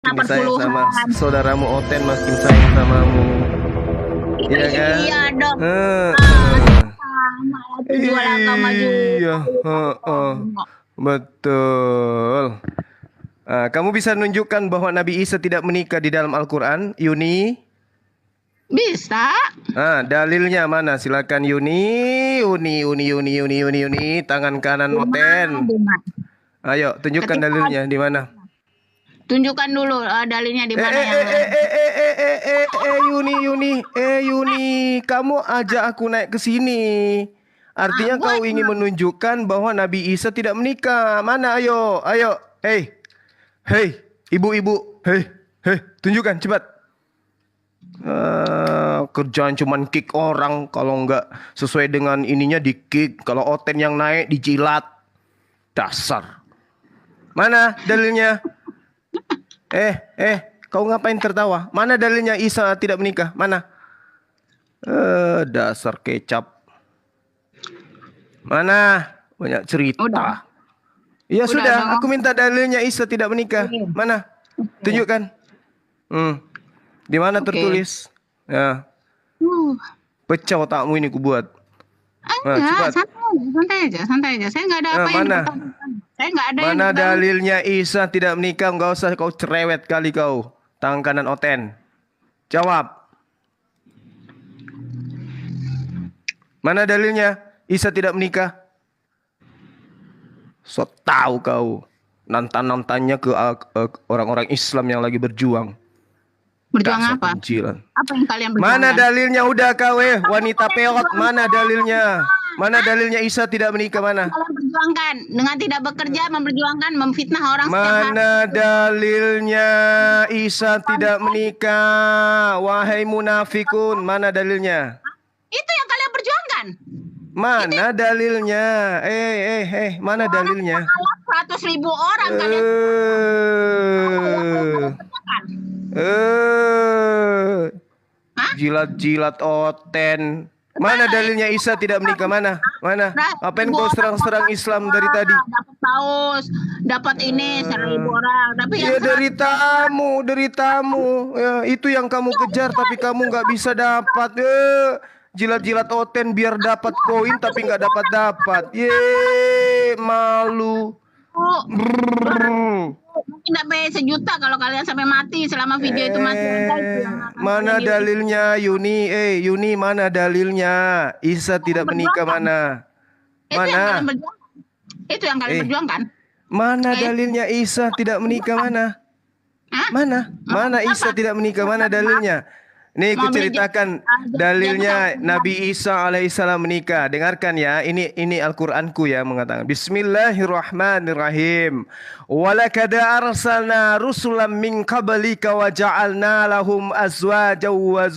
Makin sayang sama perpuluhan. saudaramu Oten, makin sayang samamu. Iya kan? Iya dong. Heeh. Sama tujuan agama juga. Iya, heeh. Betul. Kamu bisa nunjukkan bahwa Nabi Isa tidak menikah di dalam Al-Quran, Yuni? Bisa. Dalilnya mana? Silakan Yuni, Yuni. Tangan kanan Oten. Ayo, tunjukkan Ketika dalilnya di mana? tunjukkan dulu dalilnya di mana yang Yuni, kamu ajak aku naik ke sini. Artinya gua kau ingin menunjukkan bahwa Nabi Isa tidak menikah. Mana? Ayo. Hei, ibu-ibu. Hei, tunjukkan cepat. Kerjaan cuman kick orang. Kalau nggak sesuai dengan ininya di kick. Kalau Oten yang naik dijilat. Dasar. Mana dalilnya? Kau ngapain tertawa? Mana dalilnya Isa tidak menikah? Mana? Dasar kecap. Mana? Banyak cerita. Udah. Ya Udah sudah, dong. aku minta dalilnya Isa tidak menikah. Mana? Tunjukkan. Di mana tertulis? Ya, pecah otakmu ini ku buat. Enggak, Cepat. santai aja. Saya nggak ada apa yang Mana? dipertanyakan. Saya nggak ada yang Mana dipertanyakan. dalilnya Isa tidak menikah? Enggak usah kau cerewet kali kau. Tangan kanan Oten. Jawab. Mana dalilnya Isa tidak menikah? So tahu kau. Nantan-nantannya ke orang-orang Islam yang lagi berjuang. Berjuang Dasar apa? penjilan. Apa yang kalian berjuangkan? Mana dalilnya? Udah kau wanita peot. Mana dalilnya? Mana dalilnya Isa tidak menikah? Mana? Kalian perjuangkan dengan tidak bekerja, memperjuangkan, memfitnah orang setiap hari. Mana dalilnya Isa tidak menikah? Wahai munafikun, mana dalilnya? Itu yang kalian perjuangkan. Mana dalilnya? Mana dalilnya? 100.000 orang kalian perjuangkan. Jilat-jilat Oten. Mana dalilnya Isa tidak menikah? Mana? Apain kau serang-serang Islam dari tadi? Dapat paus, dapat ini 1.000 orang. Tapi Ya dari tamu. Ya, itu yang kamu kejar tapi kamu nggak bisa dapat. Jilat-jilat Oten biar dapat koin tapi nggak dapat. Malu. Mungkin sampai 1 juta kalau kalian sampai mati selama video itu masih ada. Mana dalilnya Yuni? Yuni, mana dalilnya? Isa tidak menikah mana? Mana? Itu yang kalian perjuangkan. Mana dalilnya Isa tidak menikah mana? Mana Isa tidak menikah? Mana dalilnya? Nih aku ceritakan dalilnya Nabi Isa alaihissalam menikah. Dengarkan ya, ini Al-Qur'anku ya mengatakan Bismillahirrahmanirrahim. Walaqad arsalna rusulan min qablika wa ja'alna lahum azwajan wa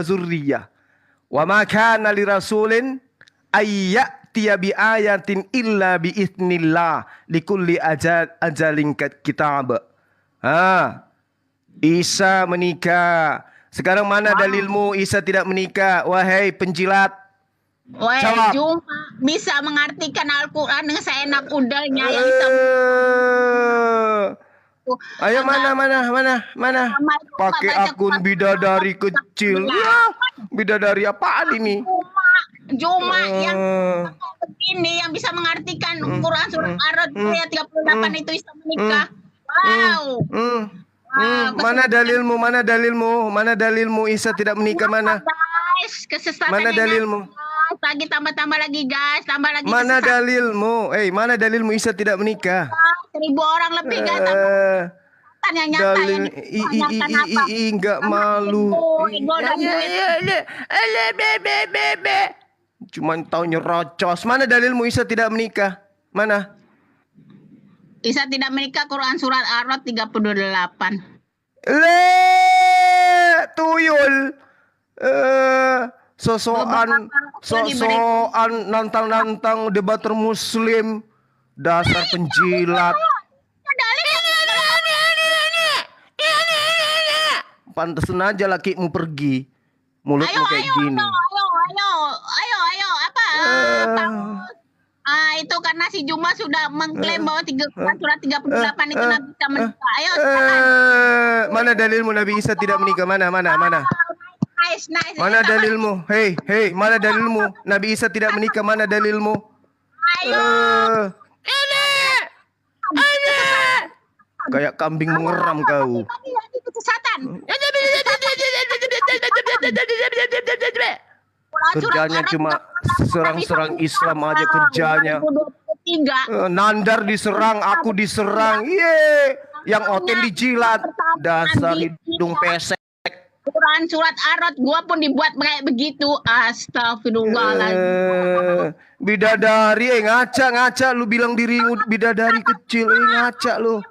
zurriyyah. Wa ma kana lirasulin ayyatiya bi ayatin illa bi idznillah likulli ajalin kitab. Isa menikah. Sekarang mana dalilmu Isa tidak menikah? Wahai penjilat. Cuma bisa mengartikan Al-Quran dengan seenak udahnya yang bisa. Ayo mana? Pakai akun bidadari kecil. Bidadari apaan ini? Cuma yang begini yang bisa mengartikan Quran surat Ar-Ra'd ayat 38 itu Isa menikah. Mana dalilmu Isa tidak menikah mana? Guys, Mana dalilmu? Lagi tambah lagi guys, tambah lagi. Mana dalilmu? Mana dalilmu Isa tidak menikah? 1.000 orang lebih guys. Yang nyata enggak malu. Cuman tahu nyerocos. Mana dalilmu Isa tidak menikah? Mana? Isa tidak menikah Quran surat Ar-Ra'd 38. Tuyul. Sosokan nantang debater muslim. Dasar penjilat. Pantesan aja lakimu pergi. Mulutmu kayak gini. Ayo, apa? Itu karena si Juma sudah mengklaim bahwa surat 38 itu Nabi Isa menikah. Ayo, silakan. Mana dalilmu Nabi Isa tidak menikah? Mana? Nice. Mana dalilmu? Hei, mana dalilmu? Nabi Isa tidak menikah, mana dalilmu? Ayo. Kayak kambing mengeram kau. Lagi kesesatan. Kerjanya cuma serang-serang Islam aja kerjanya. 2023. Nandar diserang, aku diserang. Yang Oten dijilat. Dasar hidung pesek. Quran surat Arad gua pun dibuat kayak begitu. Astagfirullahaladzim. Bidadari, ngaca lu bilang dirimu bidadari kecil, ngaca lu.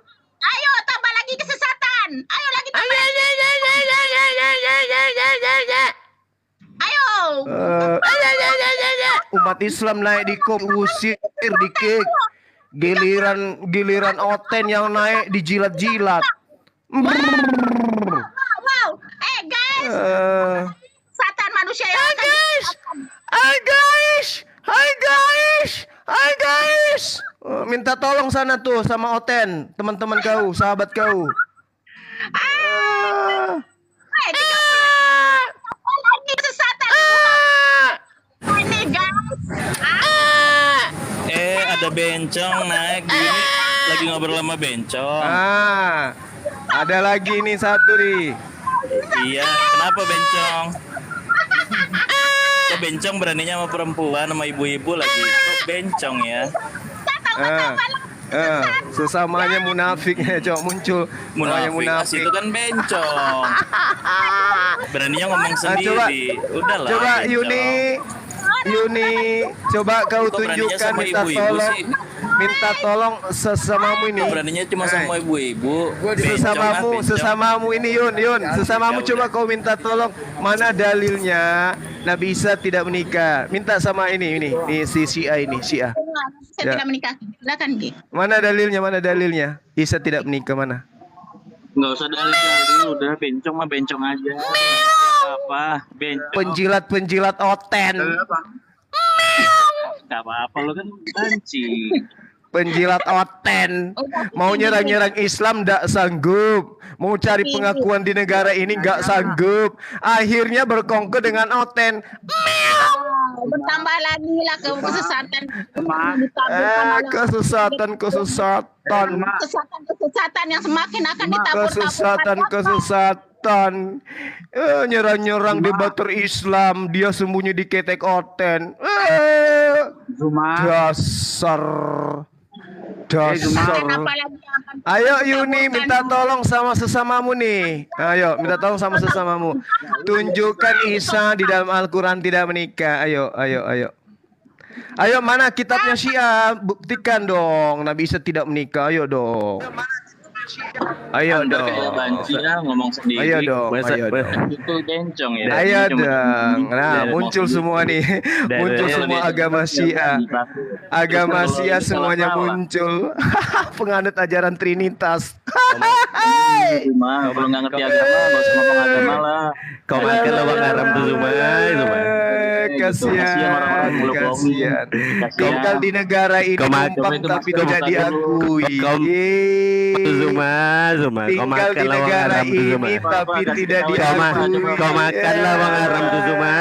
Ayo tambah lagi kesesatan. Ayo lagi tambah. Ayo. Umat Islam naik di kop, usir di kick. Giliran Oten yang naik dijilat-jilat. Wow. Guys. Kesesatan manusia yang Hai guys. Minta tolong sana tuh sama Oten, teman-teman kau, sahabat kau. lagi kesesatan. Ini guys. Ada bencong naik gini, lagi ngobrol sama bencong. Ada lagi nih satu nih. Iya, kenapa bencong? Kok bencong beraninya sama perempuan, sama ibu-ibu lagi? Kok bencong ya? Sesamanya munafiknya cok muncul. Munafik itu kan bencong. Beraninya ngomong sendiri. Udahlah. Coba bencong. Yuni, coba kau Kok beraninya tunjukkan, sama minta ibu-ibu tolong. sih? Minta tolong sesamamu ini. Beraninya cuma sama ibu-ibu. Sesamamu ini Yun, sesamamu coba kau minta tolong. Mana dalilnya Nabi Isa tidak menikah? Minta sama ini si Syiah ini, Syiah. Saya tidak menikah. Silakan Ki. Mana dalilnya? Isa tidak menikah mana? Nggak usah dalil, udah bencong mah bencong aja. Apa? Bencong. Penjilat Oten. Gak apa-apa, lo kan banci. Penjilat Oten. Mau nyerang Islam ndak sanggup. Mau cari pengakuan di negara ini nggak sanggup. Akhirnya berkongkol dengan Oten. Bertambah lagi lah kesesatan. Kesesatan yang semakin akan ditabur-taburkan. Kesesatan. Nyerang debater Islam, dia sembunyi di ketek Oten. Dasar. Ayo Yuni, minta tolong sama sesamamu nih. Ayo, minta tolong sama sesamamu. Tunjukkan Isa di dalam Al-Quran tidak menikah. Ayo. Ayo, mana kitabnya Syiah? Buktikan dong Nabi Isa tidak menikah. Ayo dong. Banci lah ngomong sendiri. Ayo dong. Itu bencong ya. Ayo dong. Nah, muncul semua nih. Muncul semua agama Syiah. Agama Syiah semuanya muncul. Penganut ajaran Trinitas. Kalau belum nggak ngerti agama, nggak usah ngomong agama lah. Kau makan lawang haram tuh Zuma. Kasihan. Tinggal di negara ini numpang tapi tidak diakui. Zuma. Tinggal di negara ini tapi tidak diakui. Kau makan lawang haram tuh Zuma.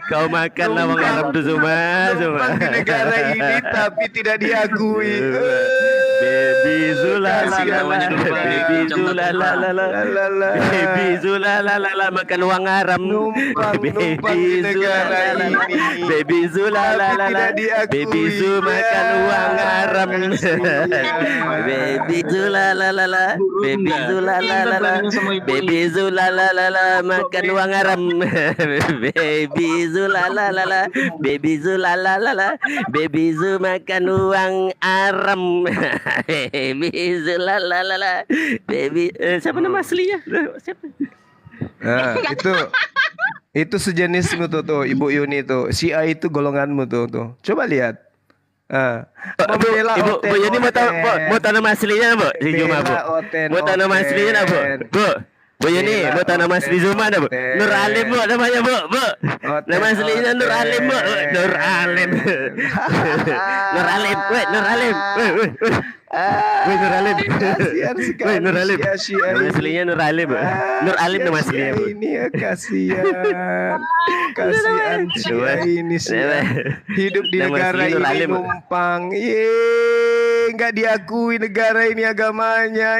Kau makan lawang haram tuh Zuma. Numpang di negara ini tapi tidak diakui. Baby Zula makan uang haram. Numpang di negara ini. Baby Zula Baby Zul makan uang haram. Baby Zula Baby Zula Baby Zula makan uang haram. Baby Zula Baby Zula Baby Zul makan uang haram. Baby Zula Baby siapa nama aslinya? Siapa? Nah, itu sejenismu tuh Ibu Yuni tuh. Syiah itu golonganmu tuh. Coba lihat. Bu Yuni mau tahu nama aslinya Bu? Si Juma Bu. Mau tahu nama aslinya Bu? Bu Yuni, Bu tahu nama asli Zuma ada Bu? Nur Alim Bu namanya Bu. Nama aslinya Nur Alim Bu. Nur Alim. Nur Alim. Weh, Nur Alim. Weh, Nur Alim. Kasihan sekali. Weh, Nur Alim. Sia-sia Nama ini. aslinya Nur Alim Bu. Nur Alim nama aslinya Bu. Ini ya kasihan. Kasihan Sia ini Sia. Hidup di Nama negara aslinya Nur ini Alim, Bu. numpang. Nggak diakui negara ini agamanya.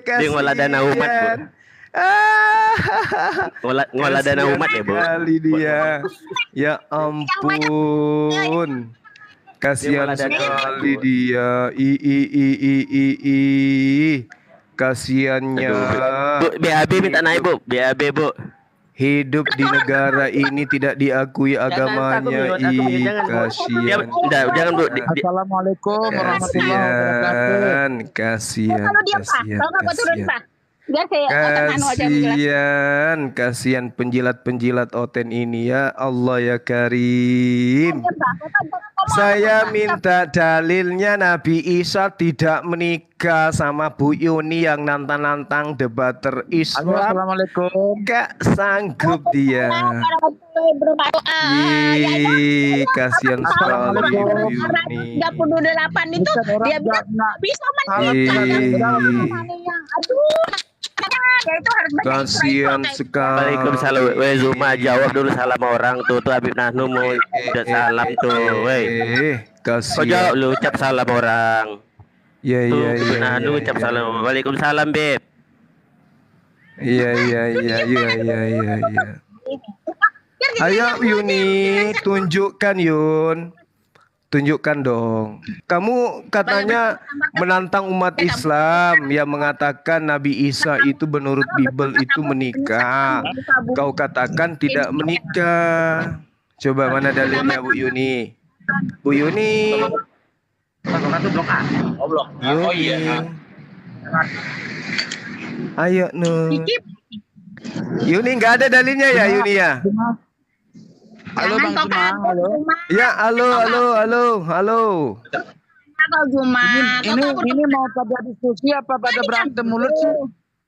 Dia ngolah dana umat, Bu. Ngolah dana umat ya Bu. Kali dia. Ya ampun. Kasihan Dia ngolah dana sekali dia. Kasiannya. Bu, BAB minta naik Bu. BAB Bu. Hidup di negara ini tidak diakui agamanya. Kasihan. Jangan Bu. Assalamualaikum warahmatullahi wabarakatuh. Kasihan. Kalau dia Pak, kalau nggak turun Pak. Biar saya akan aja menjelaskan. Kasihan penjilat-penjilat Oten ini ya Allah ya Karim. Saya minta dalilnya Nabi Isa tidak menikah sama Bu Yuni yang nantang-nantang debater Islam. Assalamualaikum. Gak sanggup dia. Kasihan sekali Bu Yuni. 38 itu dia bilang bisa menikah. Aduh. Ya itu harus baca Kasihan sekali. Waalaikumsalam. Weh Zuma jawab dulu salam orang tuh Habib Nahnu mau udah salam tuh. Weh. Kau jawab Kasihan. lu ucap salam orang. Ya Tuh ya Habib ya. Nahnu ucap salam. Waalaikumsalam Beb. Iya. Ayo Yuni, tunjukkan Yun. Tunjukkan dong. Kamu katanya menantang umat Islam yang mengatakan Nabi Isa itu menurut Bible itu menikah. Kau katakan tidak menikah. Coba mana dalilnya Bu Yuni? Bu Yuni. Yuni. Ayo Nun. Yuni nggak ada dalilnya ya Yuni ya? Halo Bang Juma, halo. Ya, halo. Kalau Juma. Ini mau pada diskusi apa pada berantem mulut sih?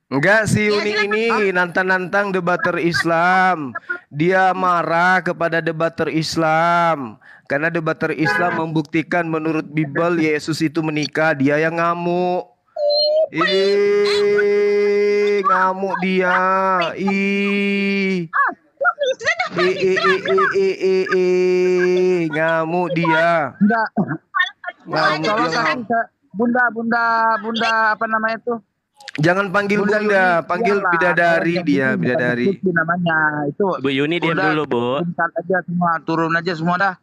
Enggak, si Yuni ini nantang-nantang debater Islam. Dia marah kepada debater Islam karena debater Islam membuktikan menurut Bible Yesus itu menikah. Dia yang ngamuk. Ngamuk dia. Ngamuk dia. Enggak. Ngamuk Tolong dia. Bunda apa namanya tuh? Jangan panggil bunda, panggil Iyalah, bidadari yang dia, ini bidadari. diskusi namanya itu. Bu Yuni diam Udah, dulu Bu. bentar aja semua, turun aja semua dah.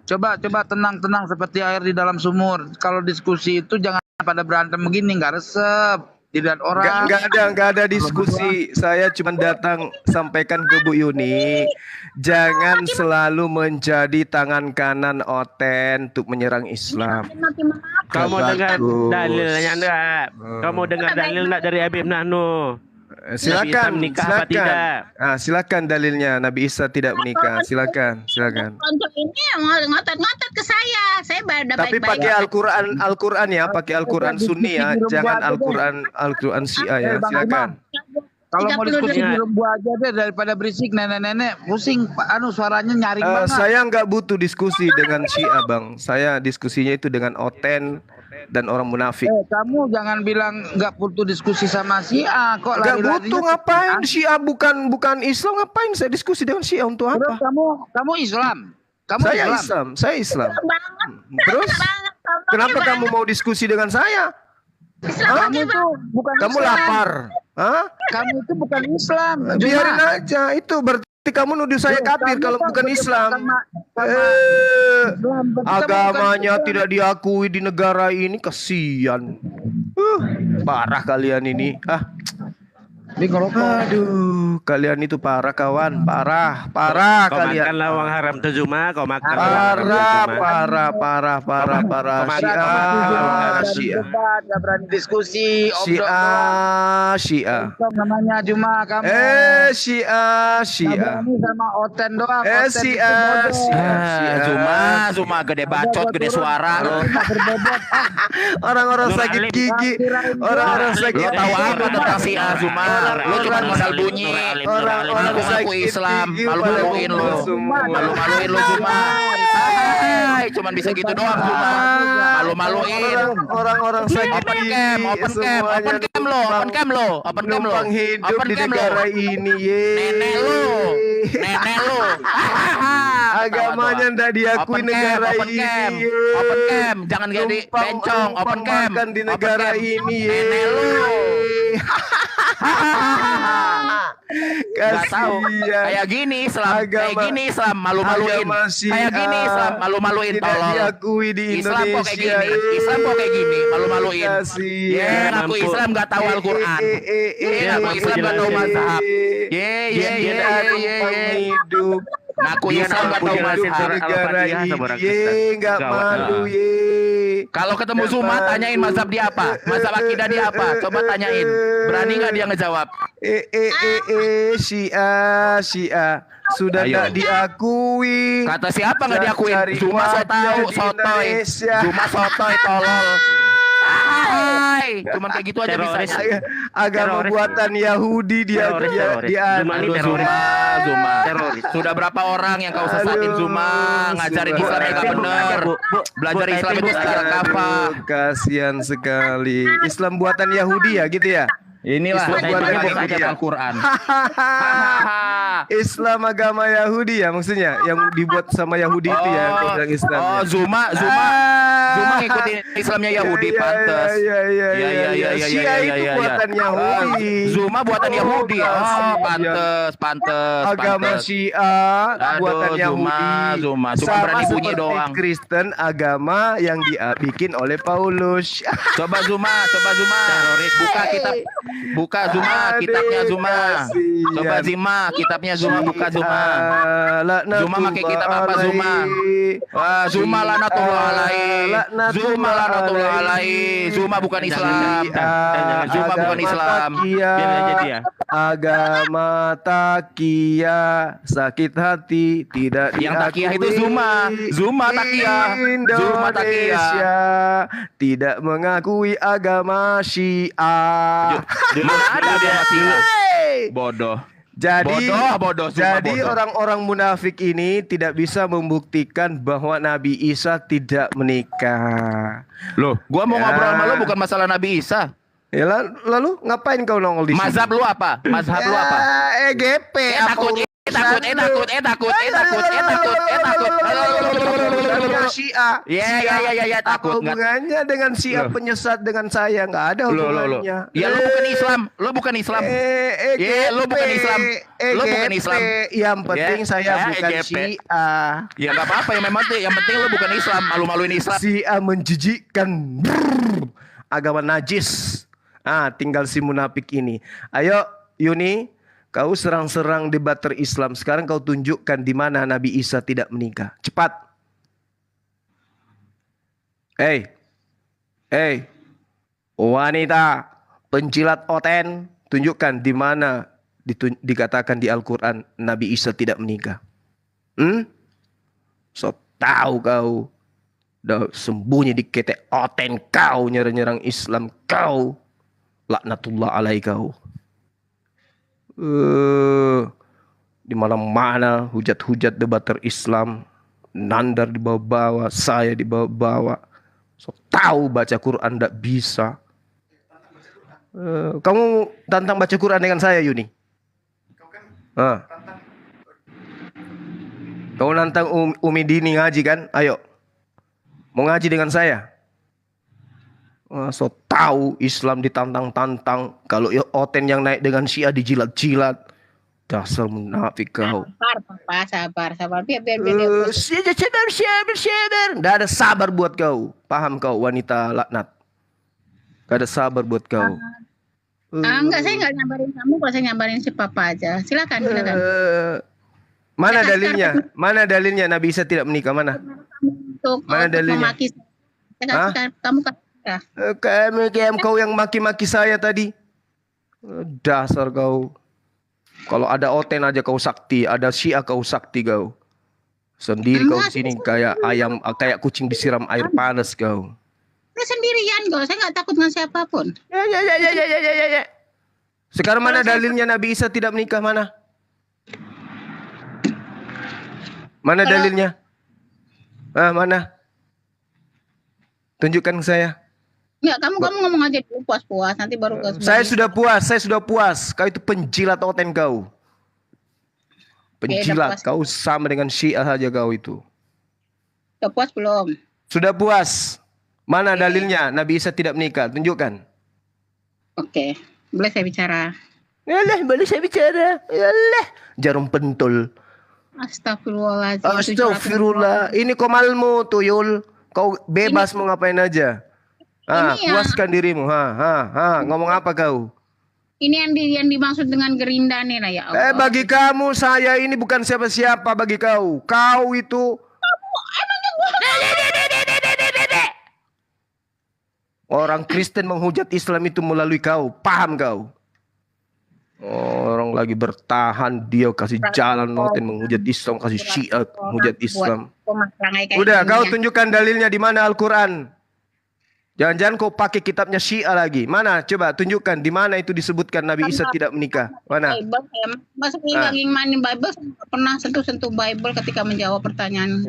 Coba tenang seperti air di dalam sumur. Kalau diskusi itu jangan pada berantem begini, nggak resep. Dilihat orang. Nggak ada diskusi. Saya cuma datang sampaikan ke Bu Yuni, jangan selalu menjadi tangan kanan Oten untuk menyerang Islam. Kamu dengar Bagus. dalilnya enggak? Kamu dengar dalil enggak dari Habib Nahnu? Silakan, menikah apa tidak? Silakan dalilnya Nabi Isa tidak menikah. Silakan. Untuk ini ngotot-ngotot ke saya. Saya udah Tapi baik-baik. pakai Al-Quran ya, pakai Al-Quran Sunni ya, jangan Al-Quran Syiah ya. Silakan. Kalau mau 30 diskusi detik. di rumah aja deh daripada berisik nenek-nenek pusing suaranya nyaring banget. Saya nggak butuh diskusi dengan Syiah Bang. Saya diskusinya itu dengan Oten dan orang munafik. Kamu jangan bilang nggak butuh diskusi sama Syiah kok Nggak lari-larinya butuh ke ngapain Syiah. Syiah bukan Islam, ngapain saya diskusi dengan Syiah untuk Terus apa? kamu Islam. Kamu Saya Islam. banget. Terus kenapa kamu mau diskusi dengan saya? Kamu tuh bukan Kamu Islam. lapar? Hah? Kamu itu bukan Islam. Biarin aja, itu berarti kamu nuduh saya kafir kalau bukan Islam. Agamanya tidak diakui di negara ini, kasihan. Parah kalian ini. Dia ngerokok. Aduh, kalian itu parah kawan, parah Kau kalian. makan lawang haram tuh Zuma, kau makan lawang haram tuh Parah, Zuma. parah. Syiah. Debat, nggak berani diskusi. Syiah. Namanya Juma kamu. Syiah. Berani sama Oten doang. Eh, Oten Syiah. itu bodoh. Zuma gede bacot, gede suara lo. Orang-orang Nur sakit Alim. gigi, orang-orang sakit Lo tahu apa tentang si A Zuma? Lo cuma Orang- modal bunyi. orang-orang Ngaku sakit Islam, gigi malu-maluin pada lo. semua. Malu-maluin lo Zuma. Hai, cuman bisa gitu doang Zuma. Malu-maluin. Orang-orang sakit Open gigi cam lo, open cam lo. numpang hidup Open di cam lo. negara ini, ye. Nenek lo. Agamanya ndak diakui Open cam, negara open ini, cam. ye. Open cam, jangan jadi bencong, open cam. Makan di Open negara cam. ini, ye. Nenek lo. Gak tahu. Kasihan. Kayak gini Islam, malu-maluin. Agama Syiah Kayak gini Islam, malu-maluin tidak tolong. diakui di Islam kok kayak Indonesia, gini, Islam kok kayak gini, malu-maluin. Kasihan. Ya, ngaku Islam gak tahu Al-Quran. Ngaku Islam gak tahu mazhab. Hidup. Ngaku Islam gak tahu mazhab. Negara ini, ye, nggak malu, ye. Kalau ketemu Zuma, tanyain mazhab dia apa, mazhab akidah dia apa. Coba tanyain, berani nggak dia ngejawab? Syiah sudah Ayo. tidak diakui. Kata siapa nggak diakuin? Cari Zuma so wajah tahu, di sotoy. Indonesia. Zuma sotoy, tolol. Hai, cuman kayak gitu aja Teroris. bisa. Agama Teroris. buatan Yahudi dia Teroris. Zuma ini Aduh, teroris. Zuma. Teroris. Sudah berapa orang yang kau sesatin Aduh, Zuma? Ngajarin Zuma. Islam yang gak bener. Belajar Islam itu secara kafah. Kasihan sekali. Islam buatan Yahudi ya gitu ya. Inilah Islam buatan bukan Yahudi ayat ya. Al-Quran. Islam agama Yahudi ya maksudnya yang dibuat sama Yahudi itu ya kau bilang Islamnya. Oh, Zuma ngikutin Islamnya Yahudi, pantes. Iya. Syiah itu buatan Yahudi. Zuma buatan Yahudi. Oh, Kasihan. pantes. Agama Syiah buatan Aduh, Yahudi. Zuma Sama berani bunyi seperti doang. Kristen agama yang dibikin oleh Paulus. Coba Zuma. Buka Zuma, kitabnya Zuma. Kasihan. Coba Zima, kitabnya Zuma, buka Zuma. Laknatullah Zuma pakai kitab apa Zuma? alaihi. Wah, Zuma lanatullah alaihi. Laknatullah Zuma lanatullah alaihi. alaihi. Zuma bukan Islam. Syiah, Zuma bukan agama Islam. Takiyah, Biar aja dia. agama Takiyah, sakit hati tidak Yang Takiyah itu diakui. Zuma. Zuma Takiyah. Zuma Takiyah. Indonesia tidak mengakui agama Syiah. Mana ada agama Syiah? Hey! Bodoh. Jadi Bodoh, Zuma jadi bodoh. orang-orang munafik ini tidak bisa membuktikan bahwa Nabi Isa tidak menikah. Loh, gua mau Ya. ngobrol sama lu bukan masalah Nabi Isa. Ya lalu ngapain kau nongol di sini? Mazhab lu apa? Mazhab lu apa? EGP Takut. Syiah. Ya, Apa takut nggak? hubungannya dengan Syiah Loh. penyesat dengan saya? Nggak ada Lo. hubungannya. Ya lu bukan Islam. Lu bukan Islam. Lu bukan Islam. Lu bukan Islam. Yang penting saya Ya, bukan EGP. Syiah. Ya nggak apa-apa yang penting lu bukan Islam, malu-maluin Islam. Syiah menjijikkan. Brrr. Agama najis. Tinggal si munafik ini. Ayo Yuni, kau serang-serang debater Islam. Sekarang kau tunjukkan di mana Nabi Isa tidak menikah. Cepat. Hey, wanita pencilat oten, tunjukkan di mana dikatakan di Al-Quran Nabi Isa tidak menikah. So tahu kau, dah sembunyi di ketek oten kau, nyerang Islam kau, laknatullah alai kau. Di mana-mana hujat-hujat debater Islam, Nandar dibawa-bawa, saya dibawa-bawa. So tahu baca Quran ndak bisa. Kamu tantang baca Quran dengan saya, Yuni? Kau nantang Umi Dini ngaji kan? Ayo, mau ngaji dengan saya? So tahu Islam ditantang-tantang. Kalau oten yang naik dengan Syiah dijilat-jilat. Dasar munafik kau. Sabar. Biar dia. Sabar. Nggak ada sabar buat kau. Paham kau wanita laknat? Nggak ada sabar buat kau. Enggak, saya enggak nyambarin kamu, kalau saya nyambarin si Papa aja. Silakan. Mana dalilnya? Mana dalilnya Nabi Isa tidak menikah? Mana? Untuk Mana dalilnya? memaki saya. Kamu kata. Kamu kau yang maki-maki saya tadi. Dasar kau. Kalau ada Oten aja kau sakti, ada Syiah kau sakti kau. Sendiri kau di sini kayak ayam, kayak kucing disiram air panas kau. Saya sendirian kok, saya nggak takut dengan siapapun. Ya. Sekarang mana dalilnya Nabi Isa tidak menikah, mana? Mana dalilnya? Mana? Tunjukkan ke saya. Enggak, kamu ngomong aja dulu puas-puas, nanti baru ke Saya sudah puas. Kau itu penjilat Oten kau. Penjilat, kau sama dengan Syiah saja kau itu. Sudah puas belum? Sudah puas. Mana dalilnya Nabi Isa tidak menikah? Tunjukkan. Oke, boleh saya bicara? Boleh saya bicara. Yalah, jarum pentul. Astagfirullahaladzim. Astagfirullah. Ini komalmu tuyul. Kau bebas mau ngapain aja. Puaskan dirimu. Ngomong apa kau? Ini yang dimaksud dengan Gerinda nih, ya Allah. Bagi kamu saya ini bukan siapa-siapa bagi kau. Kau itu orang Kristen menghujat Islam itu melalui kau. Paham kau? Orang lagi bertahan, dia kasih jalan Oten menghujat Islam, kasih Syiah menghujat Islam. Udah, kau tunjukkan dalilnya di mana Al-Quran. Jangan-jangan kau pakai kitabnya Syiah lagi. Mana? Coba tunjukkan di mana itu disebutkan Nabi Isa tidak menikah. Mana? Masuk ingin main Bible, pernah sentuh-sentuh Bible ketika menjawab pertanyaan.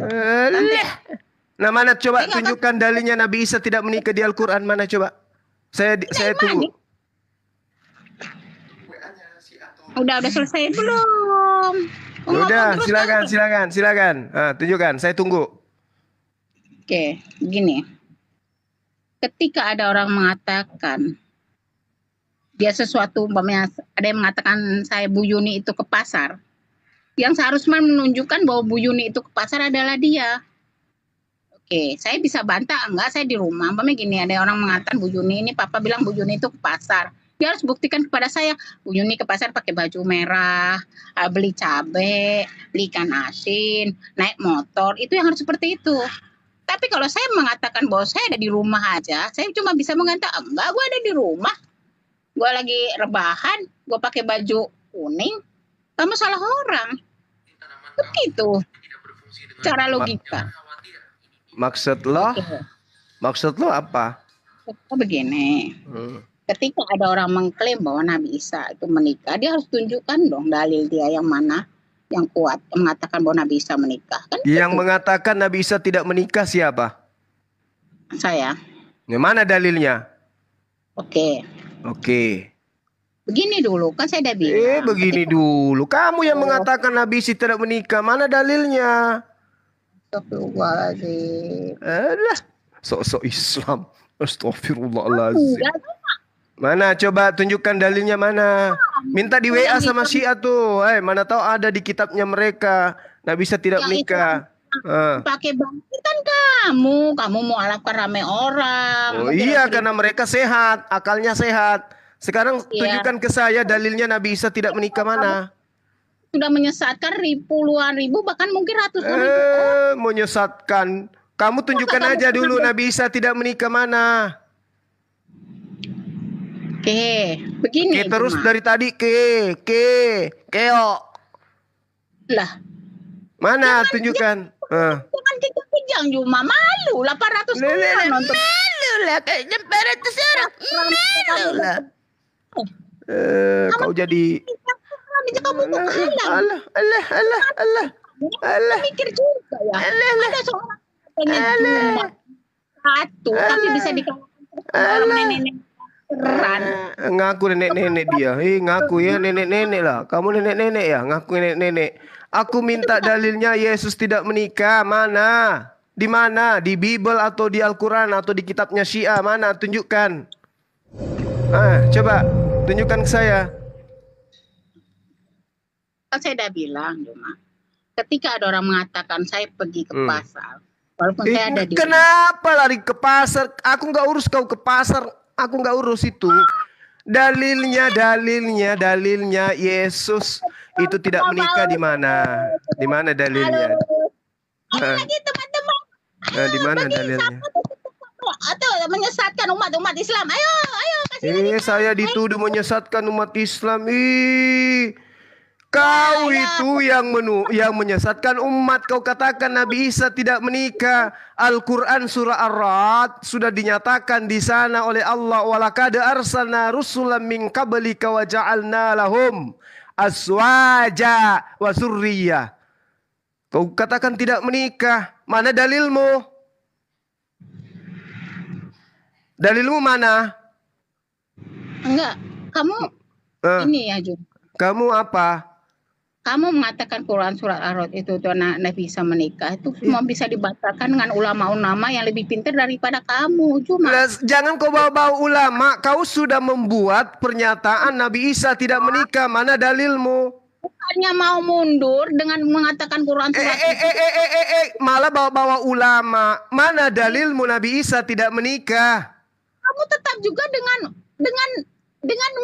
Nah, mana coba tunjukkan dalilnya Nabi Isa tidak menikah di Al-Quran. Mana coba? Saya tunggu. Udah selesai belum? Udah, silakan. Tunjukkan, saya tunggu. Oke, begini. Ketika ada orang mengatakan dia sesuatu, umpamanya ada yang mengatakan saya Bu Yuni itu ke pasar, yang seharusnya menunjukkan bahwa Bu Yuni itu ke pasar adalah dia. Oke, saya bisa bantah, enggak, saya di rumah. Umpamanya gini, ada orang mengatakan Bu Yuni ini, Papa bilang Bu Yuni itu ke pasar. Dia harus buktikan kepada saya, Bu Yuni ke pasar pakai baju merah, beli cabai, beli ikan asin, naik motor, itu yang harus seperti itu. Tapi kalau saya mengatakan bahwa saya ada di rumah aja, saya cuma bisa mengatakan, enggak, gue ada di rumah. Gue lagi rebahan, gue pakai baju kuning, kamu salah orang. Begitu cara logika. Maksud lo apa? Begini, ketika ada orang mengklaim bahwa Nabi Isa itu menikah, dia harus tunjukkan dong dalil dia yang mana yang kuat yang mengatakan bahwa Nabi Isa menikah. Kan yang mengatakan Nabi Isa tidak menikah siapa? Saya. Yang mana dalilnya? Oke. Begini dulu, kan saya udah bilang. Begini dulu. Kamu yang mengatakan Nabi Isa tidak menikah. Mana dalilnya? Astagfirullahaladzim. Alah, sok-sok Islam. Astagfirullahaladzim. Mana coba tunjukkan dalilnya mana? Minta di WA sama Syiah tuh. Mana tahu ada di kitabnya mereka. Nabi Isa tidak menikah. Pakai bangkitan kamu mau alapkan ramai orang. Oh iya, karena mereka sehat, akalnya sehat. Sekarang tunjukkan ke saya dalilnya Nabi Isa tidak menikah mana? Sudah menyesatkan puluhan ribu, bahkan mungkin ratusan ribu. Menyesatkan. Kamu tunjukkan aja dulu Nabi Isa tidak menikah mana? Oke, begini. Terus dari tadi keo. Lah. Mana tunjukkan? Jangan kejang Juma, malu 800 orang nonton. Malu lah, kayaknya 400 orang. Malu lah. Kau jadi Allah. Mikir juga ya. Ada seorang katanya satu, tapi bisa dikalahkan nenek-nenek. Ngaku nenek-nenek dia. Ngaku ya nenek-nenek lah. Kamu nenek-nenek ya? Ngaku nenek-nenek. Aku minta dalilnya Yesus tidak menikah. Mana? Di mana? Di Bible atau di Al-Quran atau di kitabnya Syiah? Mana? Tunjukkan. Coba tunjukkan ke saya. Saya udah bilang cuma ketika ada orang mengatakan saya pergi ke pasar, walaupun saya ada di kenapa lari ke pasar? Aku nggak urus kau ke pasar. Aku nggak urus itu. Dalilnya Yesus itu tidak menikah di mana? Di mana dalilnya? Ayo Hah? lagi teman-teman. Nah, di mana Bagi dalilnya? siapa atau menyesatkan umat-umat Islam. Ayo kasih lagi. Saya dituduh menyesatkan umat Islam. Kau itu yang menyesatkan umat. Kau katakan Nabi Isa tidak menikah. Al-Quran surah Ar-Ra'd sudah dinyatakan di sana oleh Allah. Walaqad arsalna rusulan min qablika wa ja'alna lahum azwaja wa zurriyah. Kau katakan tidak menikah. Mana dalilmu? Dalilmu mana? Enggak, kamu ini ya Jun. Kamu apa? Kamu mengatakan Quran surat Ar-Ra'd itu tuh Nabi Isa menikah itu semua bisa dibatalkan dengan ulama-ulama yang lebih pintar daripada kamu. Cuma Jangan kau bawa-bawa ulama. Kau sudah membuat pernyataan Nabi Isa tidak menikah. Mana dalilmu? bukannya mau mundur dengan mengatakan Quran surat Malah bawa-bawa ulama. Mana dalilmu Nabi Isa tidak menikah? kamu tetap juga dengan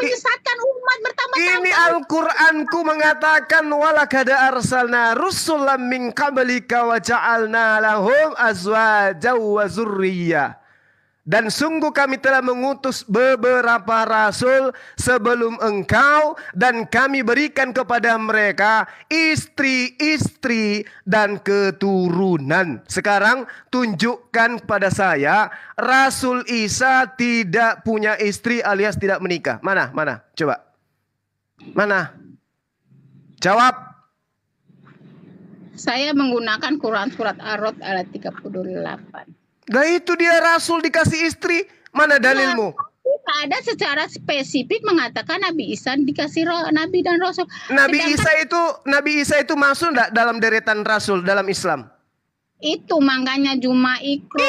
menyesatkan umat bertambah-tambah. Ini Al-Qur'anku mengatakan walaqad arsalna rusulan min qablika wa ja'alna lahum azwaja wa zurriyyah. Dan sungguh kami telah mengutus beberapa rasul sebelum engkau dan kami berikan kepada mereka istri-istri dan keturunan. Sekarang tunjukkan pada saya Rasul Isa tidak punya istri alias tidak menikah. Mana? Coba. Mana? Jawab. Saya menggunakan Quran surat Ar-Ra'd ayat 38. Nah itu dia Rasul dikasih istri. Mana dalilmu? Tidak ada secara spesifik mengatakan Nabi Isa dikasih Nabi dan Rasul. Nabi Isa itu masuk enggak dalam deretan Rasul dalam Islam? Itu makanya Juma Ikro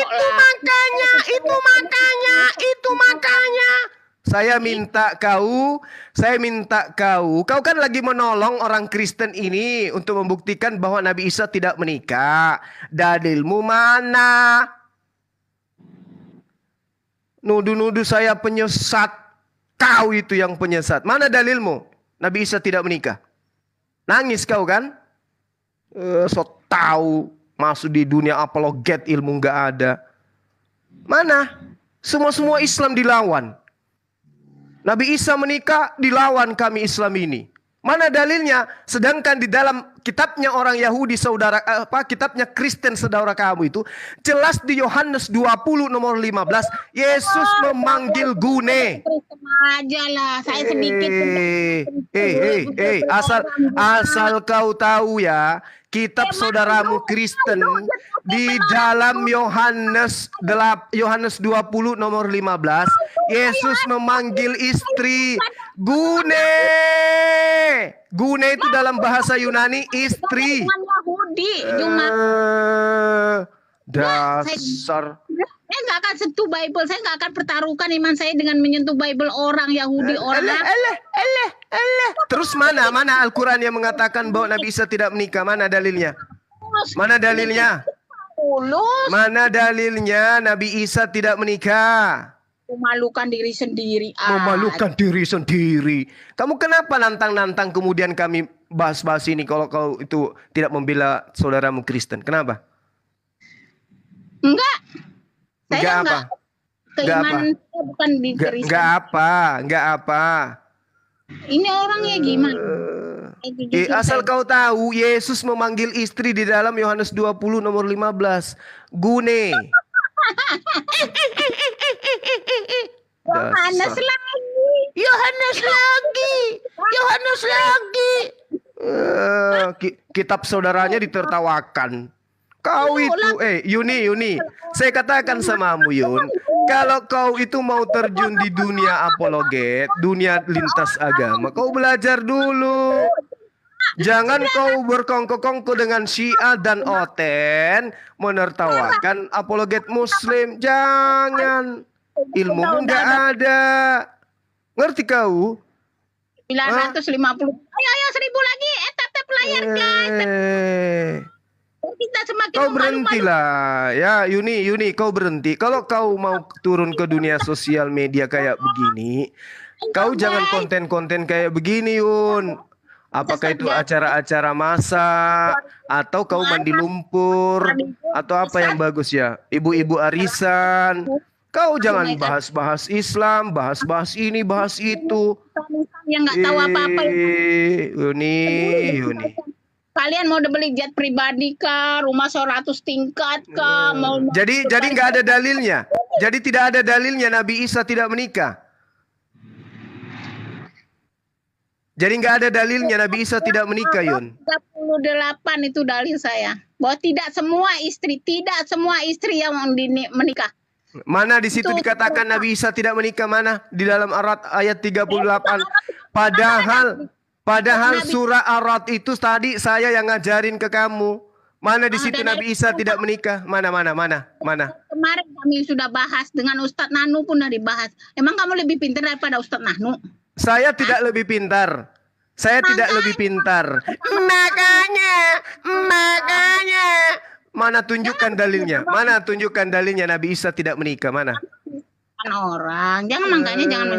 Itu makanya. Saya minta kau kan lagi menolong orang Kristen ini untuk membuktikan bahwa Nabi Isa tidak menikah. Dalilmu mana? Nuduh-nuduh saya penyesat. Kau itu yang penyesat. Mana dalilmu? Nabi Isa tidak menikah. Nangis kau kan? So tahu masuk di dunia apologet ilmu nggak ada. Mana? Semua Islam dilawan. Nabi Isa menikah dilawan kami Islam ini. Mana dalilnya? Sedangkan di dalam kitabnya orang Yahudi kitabnya Kristen saudara kamu itu jelas di Yohanes 20 nomor 15 Yesus memanggil Gune. aja lah, saya sedikit. Asal kau tahu ya, kitab saudaramu Kristen di dalam Yohanes 20 nomor 15 Yesus memanggil istri Gune. Gune itu dalam bahasa Yunani istri. Yahudi, cuma Dasar. saya nggak akan sentuh Bible, saya nggak akan pertaruhkan iman saya dengan menyentuh Bible orang Yahudi Terus mana Al-Quran yang mengatakan bahwa Nabi Isa tidak menikah? Mana dalilnya? Mana dalilnya? Mana dalilnya Nabi Isa tidak menikah? Memalukan diri sendiri. Memalukan diri sendiri. Kamu kenapa nantang-nantang kemudian kami bahas-bahas ini kalau kau itu tidak membela saudaramu Kristen? Kenapa? Enggak. Enggak apa? Keimanan saya bukan di Kristen. Enggak apa. Ini orangnya gimana? Asal kau tahu Yesus memanggil istri di dalam Yohanes 20 nomor 15. Gune. Yohanes lagi. Kitab saudaranya ditertawakan. Kau itu, Yuni, saya katakan samamu Yun, kalau kau itu mau terjun di dunia apologet, dunia lintas agama, kau belajar dulu. Jangan kau berkongko-kongko dengan Syiah dan Oten menertawakan apologet Muslim. Jangan, ilmu nggak ada. Ngerti kau? 950. Ayo 1000 lagi. Tap layar guys. kita semakin Kau memalu-malu. berhentilah. Ya, Yuni, kau berhenti. Kalau kau mau turun ke dunia sosial media kayak begini, kau jangan konten-konten kayak begini, Yun. Apakah itu acara-acara masak, atau kau mandi lumpur, atau apa yang bagus ya? Ibu-ibu arisan. Kau jangan bahas-bahas Islam, bahas-bahas ini, bahas itu. Yang nggak tahu apa-apa. Yuni. Kalian mau beli jet pribadi kah, rumah 100 tingkat kah, mau Jadi nggak ada dalilnya. Jadi tidak ada dalilnya Nabi Isa tidak menikah. Jadi nggak ada dalilnya Nabi Isa tidak menikah, Yun. 38 itu dalil saya. Bahwa tidak semua istri yang menikah. Mana di situ dikatakan Nabi Isa tidak menikah, mana? Di dalam ayat 38. Padahal surah Ar-Ra'd itu tadi saya yang ngajarin ke kamu. Mana di situ Nabi Isa tidak menikah? Mana? Kemarin kami sudah bahas dengan Ustadz Nanu pun sudah dibahas. Emang kamu lebih pintar daripada Ustadz Nanu? Saya tidak lebih pintar. Makanya. Mana tunjukkan dalilnya? Mana tunjukkan dalilnya Nabi Isa tidak menikah? Mana? Orang. Jangan jangan.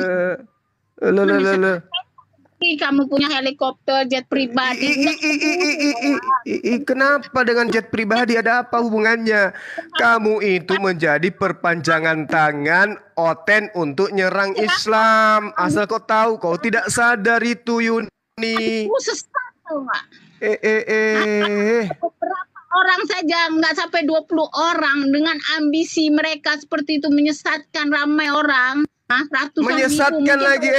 Kamu punya helikopter, jet pribadi. Kenapa dengan jet pribadi, ada apa hubungannya? Kamu itu menjadi perpanjangan tangan Oten untuk nyerang Islam. Asal kau tahu, kau tidak sadar itu, Yuni. Aku sesat, tahu nggak? Beberapa orang saja, nggak sampai 20 orang, dengan ambisi mereka seperti itu menyesatkan ramai orang. Ratusan Menyesatkan ribu, lagi,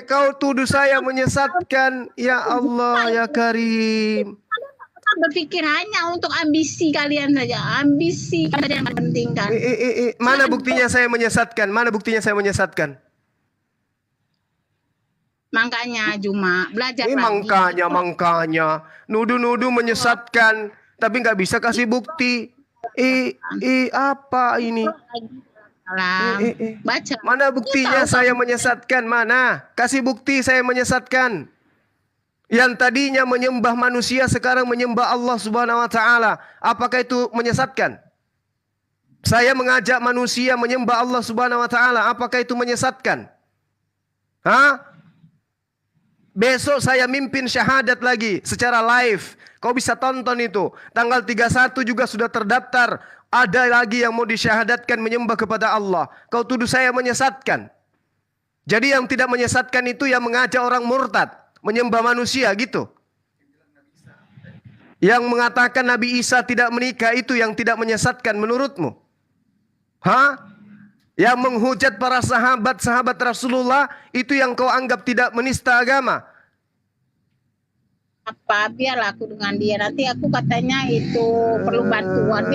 kau tuduh saya menyesatkan. Ya Allah, ya Karim. Berpikir hanya untuk ambisi kalian saja. Ambisi kalian yang pentingkan. Mana buktinya saya menyesatkan? Makanya Juma belajar lagi. Makanya. Nuduh-nuduh menyesatkan. Tapi nggak bisa kasih bukti. Apa ini? Baca. Mana buktinya saya menyesatkan? Mana? Kasih bukti saya menyesatkan. Yang tadinya menyembah manusia sekarang menyembah Allah Subhanahu wa taala. Apakah itu menyesatkan? Saya mengajak manusia menyembah Allah Subhanahu wa taala. Apakah itu menyesatkan? Besok saya mimpin syahadat lagi secara live. Kau bisa tonton itu. Tanggal 31 juga sudah terdaftar. Ada lagi yang mau disyahadatkan menyembah kepada Allah. Kau tuduh saya menyesatkan. Jadi yang tidak menyesatkan itu yang mengajak orang murtad menyembah manusia gitu. Yang mengatakan Nabi Isa tidak menikah itu yang tidak menyesatkan menurutmu? Yang menghujat para sahabat Rasulullah itu yang kau anggap tidak menista agama? Apa, biarlah aku dengan dia. Nanti aku katanya itu perlu bantuan.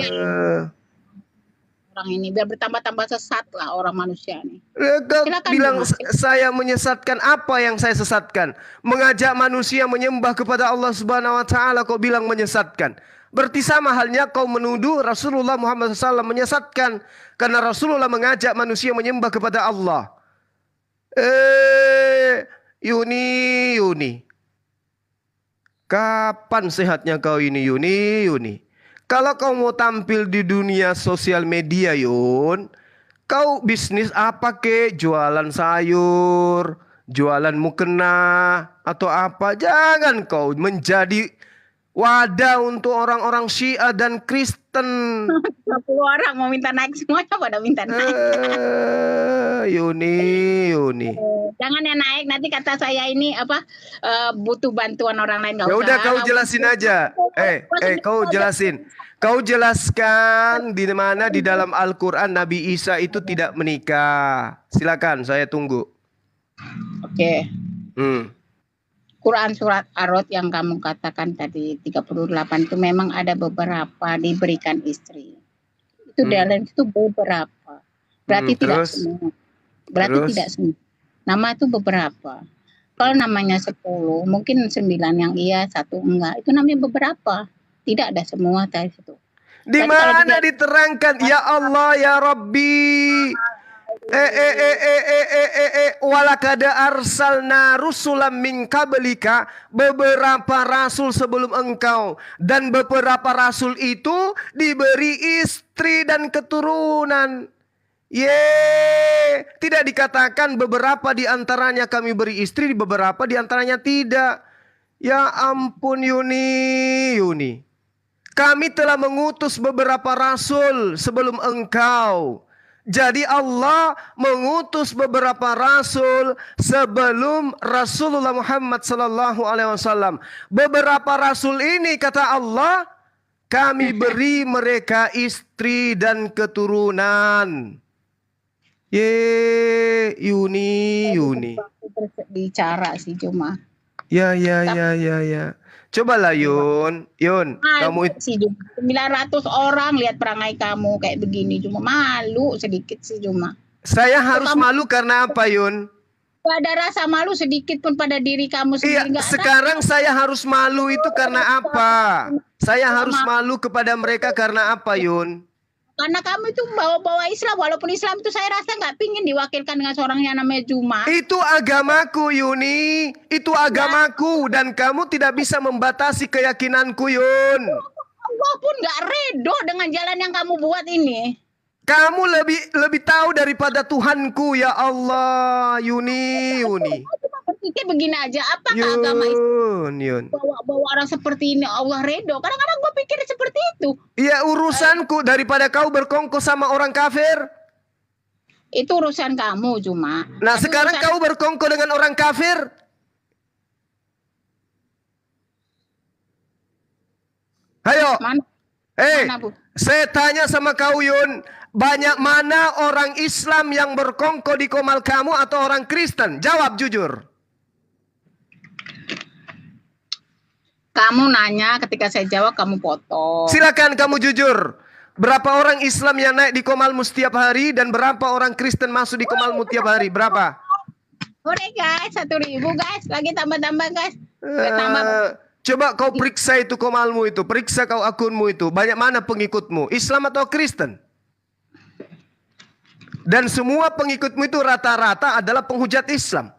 Orang ini biar bertambah-tambah sesat lah orang manusia nih. Kau bilang saya menyesatkan, apa yang saya sesatkan? Mengajak manusia menyembah kepada Allah Subhanahu wa taala kau bilang menyesatkan. Berarti sama halnya kau menuduh Rasulullah Muhammad SAW menyesatkan. Karena Rasulullah mengajak manusia menyembah kepada Allah. Yuni. Kapan sehatnya kau ini, Yuni? Kalau kau mau tampil di dunia sosial media, Yun, kau bisnis apa ke? Jualan sayur, jualan mukena, atau apa? Jangan kau menjadi wadah untuk orang-orang Syiah dan Kristen. 20 orang mau minta naik, semuanya pada minta naik. Yuni. Jangan ya naik, nanti kata saya ini butuh bantuan orang lain. Ya udah kau jelasin aja. Kau jelaskan di mana di dalam Al-Quran Nabi Isa itu tidak menikah. Silakan, saya tunggu. Oke. Quran surat Ar-Ra'd yang kamu katakan tadi 38 itu memang ada beberapa diberikan istri. Itu dalam itu beberapa. Berarti tidak semua. Tidak semua. Nama itu beberapa. Kalau namanya 10, mungkin 9 yang iya, 1 enggak. Itu namanya beberapa. Tidak ada semua dari situ. Di mana diterangkan? Ya Allah, ya Rabbi. Walakada arsalna rusulam min qablika, beberapa rasul sebelum engkau, dan beberapa rasul itu diberi istri dan keturunan. Tidak dikatakan beberapa di antaranya kami beri istri, beberapa di antaranya tidak. Ya ampun Yuni. Kami telah mengutus beberapa rasul sebelum engkau. Jadi Allah mengutus beberapa rasul sebelum Rasulullah Muhammad sallallahu alaihi wasallam. Beberapa rasul ini kata Allah, kami beri mereka istri dan keturunan. Yuni. Bicara sih cuma. Ya. Cobalah Yun, kamu itu sih cuma 900 orang lihat perangai kamu kayak begini, cuma malu sedikit sih cuma. Saya harus malu karena apa Yun? Gak ada rasa malu sedikit pun pada diri kamu sendiri. Iya, sekarang saya harus malu itu karena apa? Saya harus malu kepada mereka karena apa Yun? Karena kamu itu bawa-bawa Islam, walaupun Islam itu saya rasa nggak pingin diwakilkan dengan seorang yang namanya Juma. Itu agamaku Yuni, itu agamaku dan kamu tidak bisa membatasi keyakinanku Yun. Allah pun nggak redo dengan jalan yang kamu buat ini. Kamu lebih tahu daripada Tuhanku ya Allah Yuni. Cuma berpikir begini aja, apakah agama Islam bawa orang seperti ini Allah redo? Kadang-kadang gue pikir seperti itu. Iya urusanku daripada kau berkongkol sama orang kafir. Itu urusan kamu cuma. Nah sekarang kau berkongkol dengan orang kafir. Ayo. Mana, Bu? Saya tanya sama kau Yun. Banyak mana orang Islam yang berkongkol di komal kamu atau orang Kristen? Jawab jujur. Kamu nanya, ketika saya jawab kamu potong. Silakan kamu jujur. Berapa orang Islam yang naik di komalmu setiap hari dan berapa orang Kristen masuk di komalmu tiap hari? Berapa? Udah guys, 1.000 guys. Lagi tambah-tambah guys. Coba kau periksa itu komalmu itu. Periksa kau akunmu itu. Banyak mana pengikutmu? Islam atau Kristen? Dan semua pengikutmu itu rata-rata adalah penghujat Islam.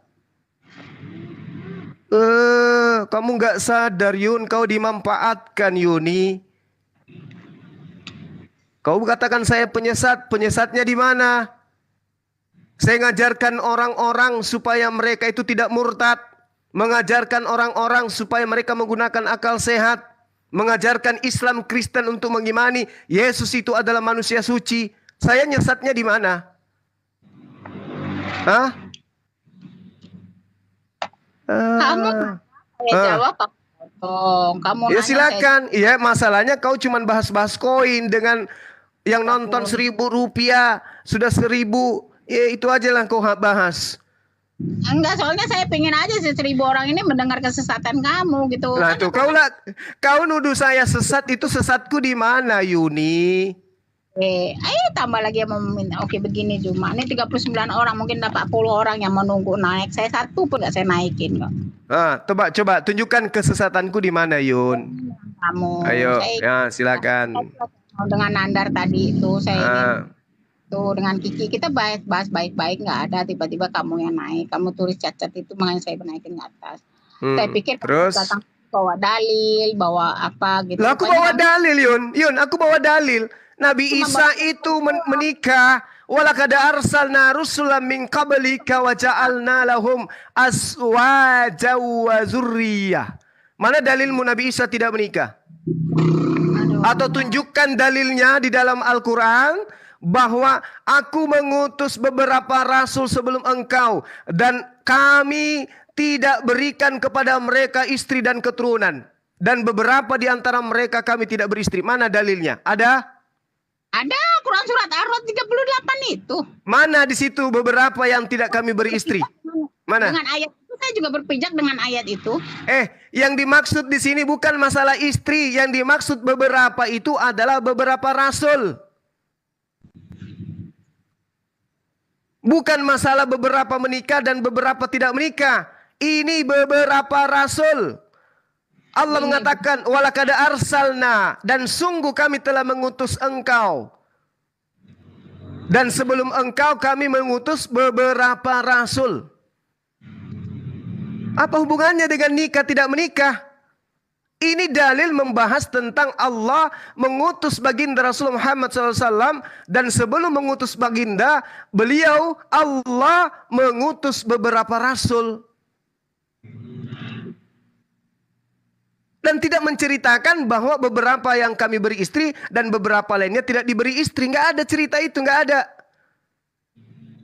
Kamu nggak sadar Yun, kau dimanfaatkan Yuni. Kau katakan saya penyesat, penyesatnya di mana? Saya ngajarkan orang-orang supaya mereka itu tidak murtad, mengajarkan orang-orang supaya mereka menggunakan akal sehat, mengajarkan Islam Kristen untuk mengimani Yesus itu adalah manusia suci. Saya nyesatnya di mana? Hah? Kamu jawab potong. Kamu ya silakan. Iya masalahnya kau cuman bahas-bahas koin dengan yang nonton 1.000 rupiah sudah 1.000. Ya itu aja lah kau bahas. Enggak, soalnya saya pengen aja sih 1.000 orang ini mendengar kesesatan kamu gitu. Nah tuh kau nuduh saya sesat, itu sesatku di mana Yuni? Tambah lagi yang meminta. Oke begini cuma ini 39 orang, mungkin dapat 40 orang yang menunggu naik. Saya satu pun nggak saya naikin kok. Coba tunjukkan kesesatanku di mana Yun. Kamu. Ayo, ya silakan. Dengan Nandar tadi itu saya ingin tuh dengan Kiki kita bahas baik-baik, nggak ada tiba-tiba kamu yang naik. Kamu tulis cacat itu makanya saya naikin ke atas. Saya pikir terus datang bawa dalil, bawa apa gitu. Lah aku bawa dalil Yun, aku bawa dalil. Nabi Isa itu menikah. Walaqad arsalna rusulan min qablika wa ja'alna lahum azwaja wa dzurriyyah. Mana dalilmu Nabi Isa tidak menikah? Atau tunjukkan dalilnya di dalam Al-Quran bahwa aku mengutus beberapa rasul sebelum engkau dan kami tidak berikan kepada mereka istri dan keturunan, dan beberapa di antara mereka kami tidak beristri. Mana dalilnya? Ada? Ada Quran surat Ar-Rod 38 itu. Mana di situ beberapa yang tidak kami beri istri? Mana? Dengan ayat itu saya juga berpijak dengan ayat itu. Yang dimaksud di sini bukan masalah istri, yang dimaksud beberapa itu adalah beberapa rasul. Bukan masalah beberapa menikah dan beberapa tidak menikah. Ini beberapa rasul. Allah mengatakan walaqad arsalna, dan sungguh kami telah mengutus engkau. Dan sebelum engkau kami mengutus beberapa rasul. Apa hubungannya dengan nikah tidak menikah? Ini dalil membahas tentang Allah mengutus baginda Rasul Muhammad SAW. Dan sebelum mengutus baginda, beliau Allah mengutus beberapa rasul. Dan tidak menceritakan bahwa beberapa yang kami beri istri dan beberapa lainnya tidak diberi istri. Nggak ada cerita itu, nggak ada.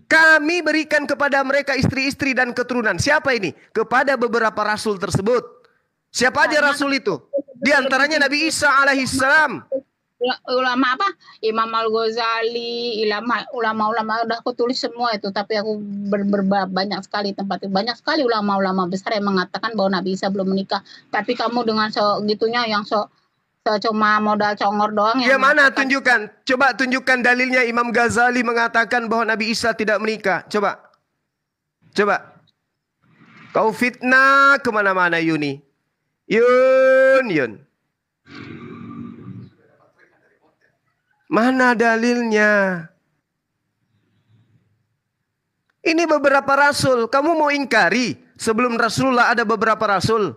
Kami berikan kepada mereka istri-istri dan keturunan. Siapa ini? Kepada beberapa rasul tersebut. Siapa aja rasul itu? Di antaranya Nabi Isa alaihissalam. Ulama apa? Imam Al-Ghazali, ulama-ulama udah aku tulis semua itu, tapi aku banyak sekali tempat, banyak sekali ulama-ulama besar yang mengatakan bahwa Nabi Isa belum menikah. Tapi kamu dengan gitunya yang cuma modal congor doang. Ya mana tunjukkan? Coba tunjukkan dalilnya Imam Ghazali mengatakan bahwa Nabi Isa tidak menikah. Coba. Kau fitnah kemana-mana Yuni. Yun. Mana dalilnya? Ini beberapa rasul. Kamu mau ingkari sebelum Rasulullah ada beberapa rasul?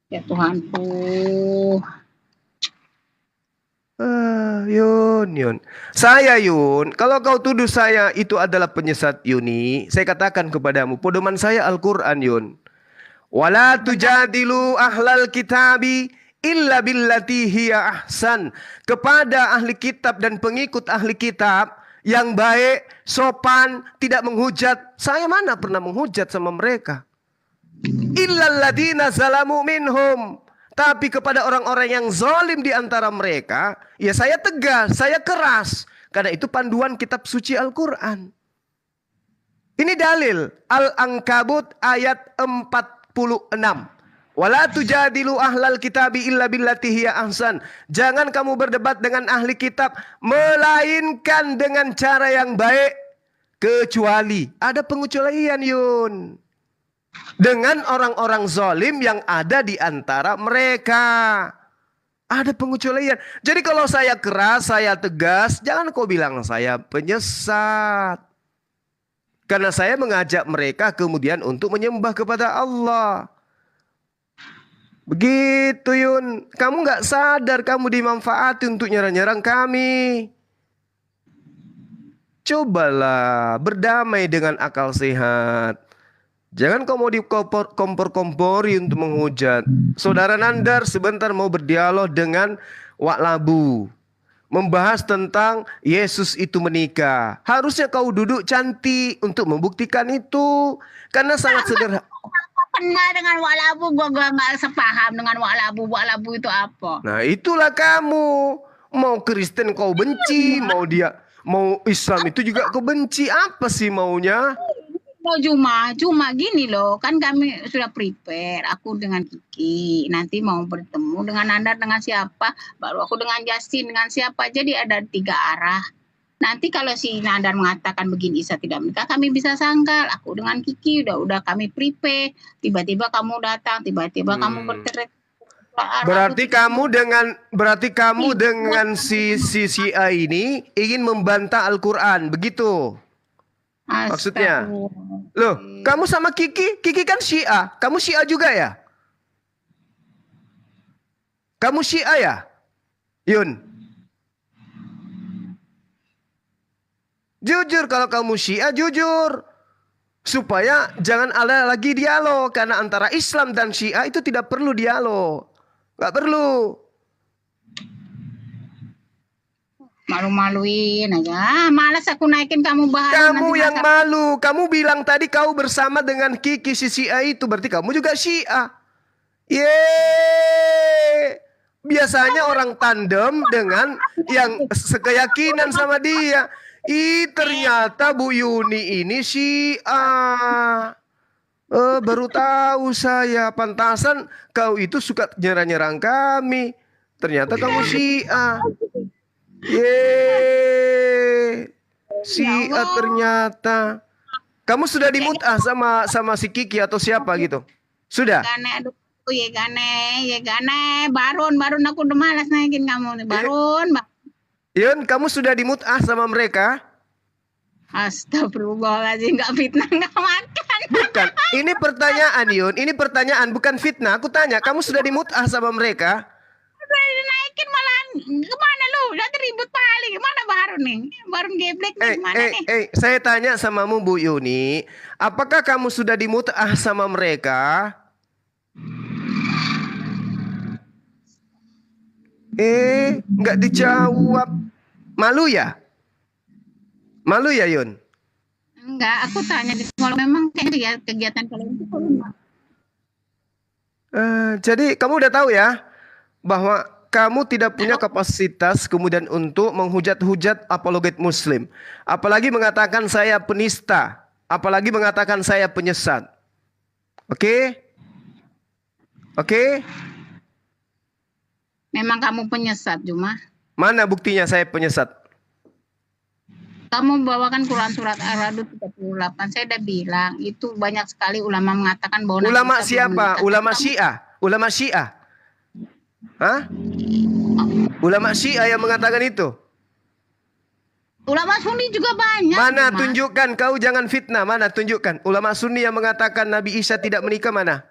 Ya Tuhanku. Yun. Saya Yun, kalau kau tuduh saya itu adalah penyesat Yuni, saya katakan kepadamu, pedoman saya Al-Quran Yun. Wala tujadilu ahlal kitabi illa billati hiya ahsan. Kepada ahli kitab dan pengikut ahli kitab yang baik, sopan, tidak menghujat. Saya mana pernah menghujat sama mereka. Illal ladina zalamu minhum. Tapi kepada orang-orang yang zalim di antara mereka, ya saya tegas, saya keras. Karena itu panduan kitab suci Al-Quran. Ini dalil Al-Ankabut ayat 46. Wala tujadilu ahlal kitabi illa billati hiya ahsan. Jangan kamu berdebat dengan ahli kitab melainkan dengan cara yang baik, kecuali ada pengecualian Yun. Dengan orang-orang zalim yang ada di antara mereka. Ada pengecualian. Jadi kalau saya keras, saya tegas, jangan kau bilang saya penyesat. Karena saya mengajak mereka kemudian untuk menyembah kepada Allah. Begitu Yun. Kamu gak sadar kamu dimanfaati untuk nyerang-nyerang kami. Cobalah berdamai dengan akal sehat. Jangan kau mau dikompor-kompori untuk menghujat. Saudara Nandar sebentar mau berdialog dengan Wak Labu. Membahas tentang Yesus itu menikah. Harusnya kau duduk cantik untuk membuktikan itu. Karena sangat sederhana. Pernah dengan Wak Labu, gua nggak sepaham dengan Wak Labu. Wak Labu itu apa? Nah itulah kamu. Mau Kristen kau benci, mau Islam itu juga kau benci. Apa sih maunya? Oh, cuma gini loh, kan kami sudah prepare, aku dengan Kiki, nanti mau bertemu dengan Anda dengan siapa, baru aku dengan Justin dengan siapa, jadi ada 3 arah. Nanti kalau si Nandar mengatakan begini Isa tidak menikah, kami bisa sangkal, aku dengan Kiki udah kami prepare, tiba-tiba kamu datang, tiba-tiba kamu berteriak. Berarti kamu dengan si A ini ingin membantah Al-Quran, begitu? Maksudnya, loh, kamu sama Kiki kan Syiah, kamu Syiah juga ya? Kamu Syiah ya, Yun? Jujur kalau kamu Syiah, jujur. Supaya jangan ada lagi dialog, karena antara Islam dan Syiah itu tidak perlu dialog, nggak perlu. Malu-maluin aja. Malas aku naikin kamu bahas. Kamu yang malu. Kamu bilang tadi kau bersama dengan Kiki si Syiah itu. Berarti kamu juga Syiah. Yeay. Biasanya orang tandem dengan yang sekeyakinan sama dia. Ternyata Bu Yuni ini Syiah. Baru tahu saya. Pantasan kau itu suka nyerang-nyerang kami. Ternyata kamu Syiah. Yeay, Syiah ternyata. Kamu sudah dimut'ah sama si Kiki atau siapa gitu? Sudah? Aduh, ya gane. Barun aku udah malas naikin kamu nih. Barun. Yun, kamu sudah dimut'ah sama mereka? Astagfirullahaladzim, nggak fitnah, nggak makan. Bukan. Ini pertanyaan Yun. Ini pertanyaan bukan fitnah. Aku tanya, kamu sudah dimut'ah sama mereka? Udah dinaikin malahan. Kemana lu? Udah ribut paling. Gimana Baharun nih? Baharun geblek nih. Gimana nih? Saya tanya samamu Bu Yuni, apakah kamu sudah dimut'ah sama mereka? Nggak dijawab. Malu ya? Malu ya Yun? Enggak, aku tanya kalau memang kayak kegiatan kalian itu kalau enggak. Jadi kamu udah tahu ya bahwa kamu tidak punya kapasitas kemudian untuk menghujat-hujat apologet Muslim, apalagi mengatakan saya penista, apalagi mengatakan saya penyesat. Oke? Oke? Memang kamu penyesat, Juma. Mana buktinya saya penyesat? Kamu bawakan Quran surat Ar-Ra'd 38. Saya udah bilang itu banyak sekali ulama mengatakan bahwa Ulama siapa? Ulama Syiah. Ulama Syiah. Hah? Ulama Syiah yang mengatakan itu. Ulama Sunni juga banyak. Mana Juma. tunjukkan, kau jangan fitnah. Mana tunjukkan. Ulama Sunni yang mengatakan Nabi Isa tidak menikah mana?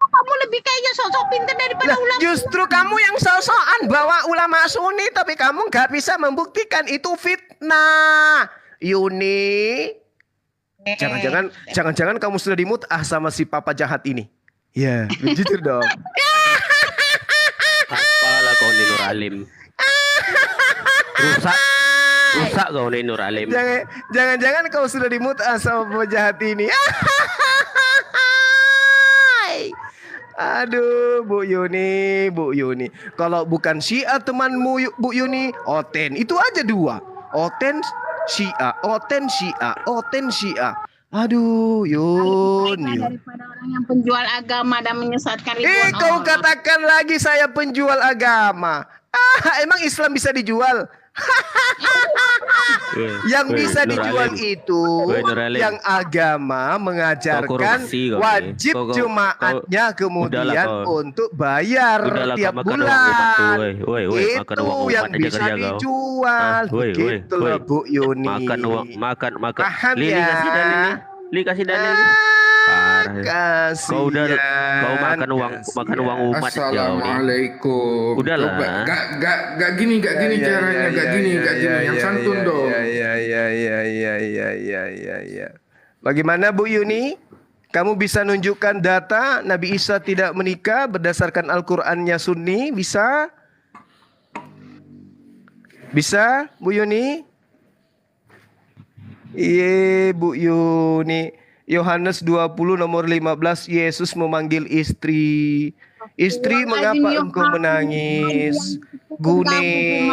Kamu lebih kayaknya sosok pintar daripada Lah, ulama. justru kamu yang sosokan bawa ulama Sunni tapi kamu nggak bisa membuktikan itu fitnah. Yuni, jangan-jangan kamu sudah dimut'ah sama si papa jahat ini. Ya, jujur dong. Apalah kau ni Nur Alim. Rusak kau ni Nur Alim. Jangan-jangan kau sudah dimut'ah sama papa jahat ini. Aduh, Bu Yuni, Bu Yuni. Kalau bukan Syiah temanmu, Bu Yuni, Oten. Itu aja dua. Oten Syiah, Oten Syiah, Oten Syiah. Aduh, Yun. Daripada orang yang penjual agama dan menyesatkan ribuan Kau orang. katakan lagi saya penjual agama. Emang Islam bisa dijual? Yang bisa dijual itu yang agama mengajarkan wajib Jumatnya kemudian untuk bayar tiap bulan. Itu yang bisa dijual. Begitulah Bu Yuni. Makan. Paham Li ya? kasih dalil nih. Li kasih dalil nih. Kau udah makan uang umat jauh nih. Assalamualaikum. Udahlah. Gak gini caranya, gak gini yang santun dong. Ya. Bagaimana Bu Yuni? Kamu bisa nunjukkan data Nabi Isa tidak menikah berdasarkan Al-Qur'annya Sunni? Bisa? Bisa, Bu Yuni? Iya, Bu Yuni. Yohanes 20 nomor 15, Yesus memanggil istri. Istri, mengapa engkau menangis? Gune.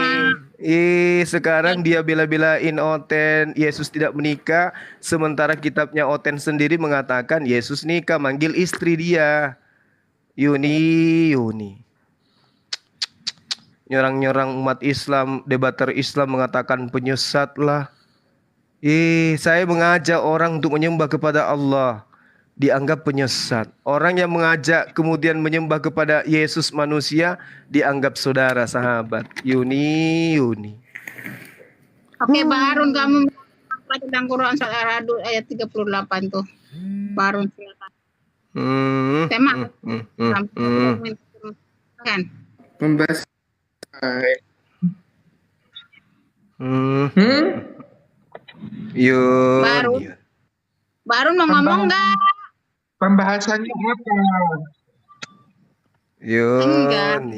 Sekarang dia bela-belain Oten. Yesus tidak menikah. Sementara kitabnya Oten sendiri mengatakan Yesus nikah, manggil istri dia. Yuni. Nyerang-nyerang umat Islam, debater Islam mengatakan penyesatlah. Saya mengajak orang untuk menyembah kepada Allah, dianggap penyesat. Orang yang mengajak kemudian menyembah kepada Yesus manusia, dianggap saudara sahabat. Yuni. Oke, Baharun, kamu baca tentang Quran surat Ar-Ra'd ayat 38 tuh. Baharun silakan. Tema. Kan? Membahas. Yun. Baharun mau ngomong nggak? Pembahasannya apa? Yun.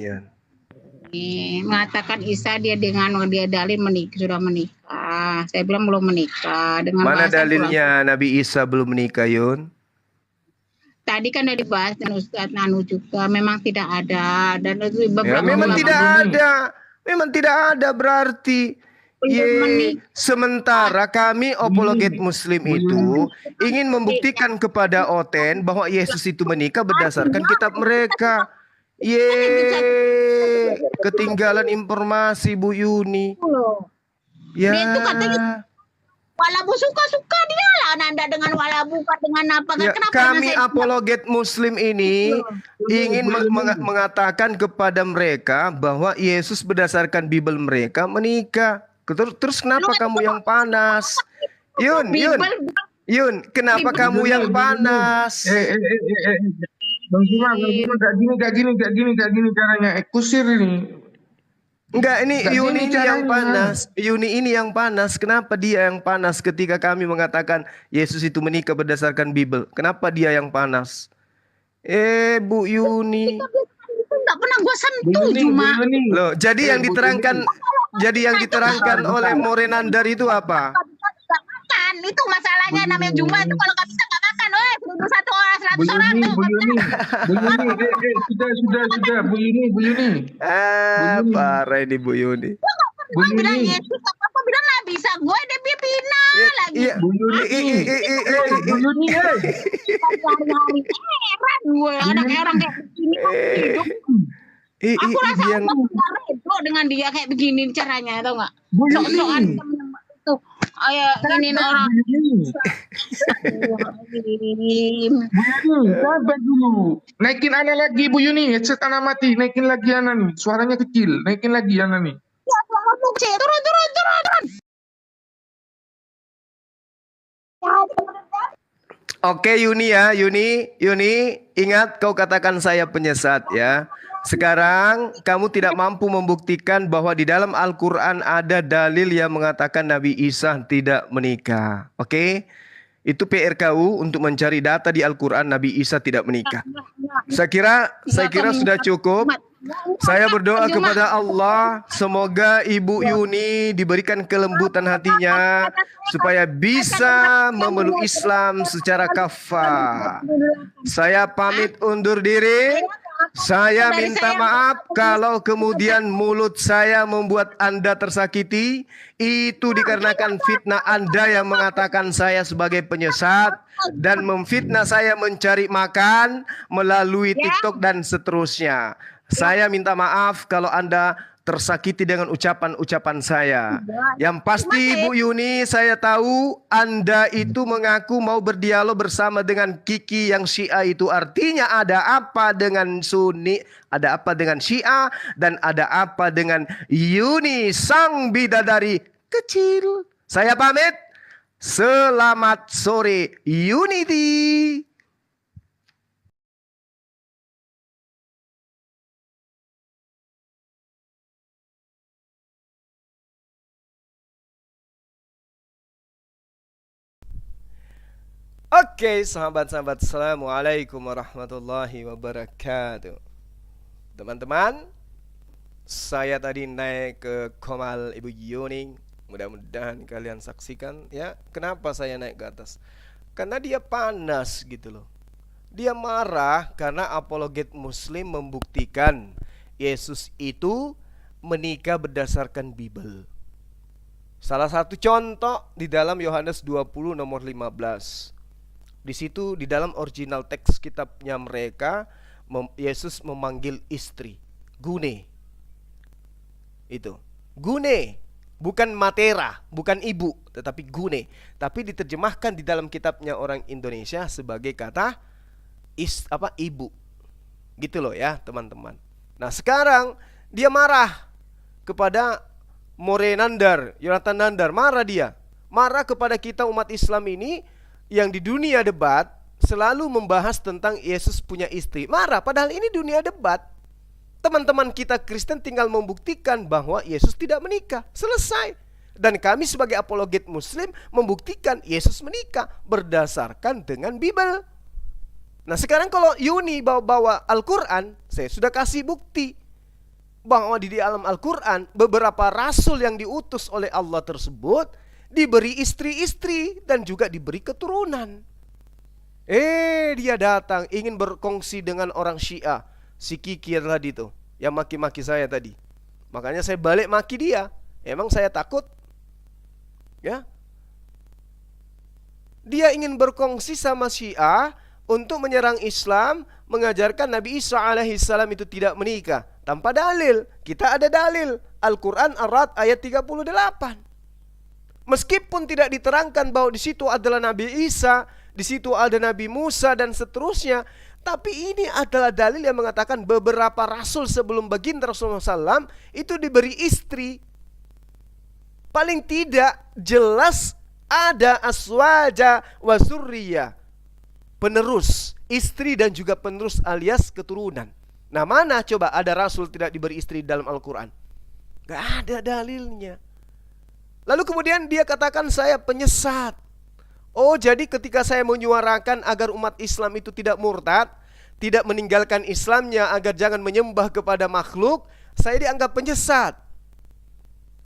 Mengatakan Isa dia dalil sudah menikah. Saya bilang belum menikah. Dengan Mana bahasa dalilnya Nabi Isa belum menikah, Yun? Tadi kan udah dibahas dan Ustaz Nanu juga memang tidak ada dan itu beberapa Memang ulama tidak dunia. ada. Memang tidak ada berarti. Sementara kami apologet Muslim itu ingin membuktikan kepada Oten bahwa Yesus itu menikah berdasarkan kitab mereka. Ketinggalan informasi Bu Yuni. Ya. Dia itu katanya walabu suka-suka dia lah Nanda dengan walabu dengan apa kan? Ya, Kenapa kami saya apologet Muslim ini ingin mengatakan kepada mereka bahwa Yesus berdasarkan Bible mereka menikah. Terus kenapa kamu yang panas? Yun, Yun, kenapa Bible. kamu yang panas? Bang Zuma, gak gini caranya. Kusir ini. Enggak, ini Gak Yuni gini ini yang caranya. panas. Yuni ini yang panas. Kenapa dia yang panas ketika kami mengatakan Yesus itu menikah berdasarkan Bible? Kenapa dia yang panas? Bu Yuni. Itu nggak pernah gue sentuh cuma. Loh, jadi yang diterangkan oleh Morenandar itu apa? Nggak makan. Itu masalahnya namanya Juma itu kalau nggak bisa nggak makan. Seribu satu orang, 100 orang tuh. Bu Yuni, sudah, Bu Yuni. Parah ini Bu Yuni. Gue bilang Yesus, apa bilang nggak bisa. Gue ada pipina lagi. Iya. Bu Yuni, Hari-hari heran gue anak orang kayak begini hidup. Aku rasa Dia aku nggak redo dengan dia kayak begini caranya, tau nggak? Bu Sok-sokan Yuni. itu, ingin orang. Sabar dulu. Naikin Ana lagi Bu Yuni, headset Ana mati. Naikin lagi Ana nih. Suaranya kecil. Naikin lagi Ana nih. Turun. Oke Yuni ya, Yuni, ingat kau katakan saya penyesat ya. Sekarang kamu tidak mampu membuktikan bahwa di dalam Al-Quran ada dalil yang mengatakan Nabi Isa tidak menikah. Oke? Itu PR kau untuk mencari data di Al-Quran Nabi Isa tidak menikah. Saya kira sudah cukup. Saya berdoa kepada Allah, semoga Ibu Yuni diberikan kelembutan hatinya supaya bisa memeluk Islam secara kafah. Saya pamit undur diri. Saya minta maaf kalau kemudian mulut saya membuat Anda tersakiti. Itu dikarenakan fitnah Anda yang mengatakan saya sebagai penyesat dan memfitnah saya mencari makan melalui TikTok dan seterusnya. Saya minta maaf kalau Anda tersakiti dengan ucapan-ucapan saya. Yang pasti Bu Yuni, saya tahu Anda itu mengaku mau berdialog bersama dengan Kiki yang Syiah itu. Artinya ada apa dengan Sunni, ada apa dengan Syiah, dan ada apa dengan Yuni sang bidadari kecil. Saya pamit. Selamat sore Unity. Oke, sahabat-sahabat, assalamualaikum warahmatullahi wabarakatuh. Teman-teman, saya tadi naik ke Komal Ibu Yuni. Mudah-mudahan kalian saksikan ya. Kenapa saya naik ke atas? Karena dia panas gitu loh. Dia marah karena apologet Muslim membuktikan Yesus itu menikah berdasarkan Bible. Salah satu contoh di dalam Yohanes 20 nomor 15. Di situ di dalam original teks kitabnya mereka Yesus memanggil istri Gune. Itu Gune, bukan Matera, bukan ibu, tetapi Gune. Tapi diterjemahkan di dalam kitabnya orang Indonesia sebagai kata ibu. Gitu loh ya teman-teman. Nah sekarang dia marah kepada Morenandar, Yonatan Nandar, marah dia. Marah kepada kita umat Islam ini yang di dunia debat selalu membahas tentang Yesus punya istri. Marah, padahal ini dunia debat. Teman-teman kita Kristen tinggal membuktikan bahwa Yesus tidak menikah. Selesai. Dan kami sebagai apologet Muslim membuktikan Yesus menikah berdasarkan dengan Bible. Nah sekarang kalau Yuni bawa Al-Quran, saya sudah kasih bukti bahwa di dalam Al-Quran beberapa rasul yang diutus oleh Allah tersebut diberi istri-istri dan juga diberi keturunan. Dia datang ingin berkongsi dengan orang Syiah, si Kiki tadi tuh, yang maki-maki saya tadi. Makanya saya balik maki dia. Emang saya takut? Ya. Dia ingin berkongsi sama Syiah untuk menyerang Islam, mengajarkan Nabi Isa alaihissalam itu tidak menikah tanpa dalil. Kita ada dalil. Al-Quran Ar-Ra'd ayat 38. Meskipun tidak diterangkan bahwa di situ adalah Nabi Isa, di situ ada Nabi Musa dan seterusnya, tapi ini adalah dalil yang mengatakan beberapa rasul sebelum baginda Rasulullah SAW itu diberi istri. paling tidak jelas ada aswaja wa zurriya, penerus, istri dan juga penerus alias keturunan. Nah, mana coba ada rasul tidak diberi istri dalam Al-Quran? Gak ada dalilnya. Lalu kemudian dia katakan saya penyesat. Oh, jadi ketika saya menyuarakan agar umat Islam itu tidak murtad, tidak meninggalkan Islamnya, agar jangan menyembah kepada makhluk, saya dianggap penyesat.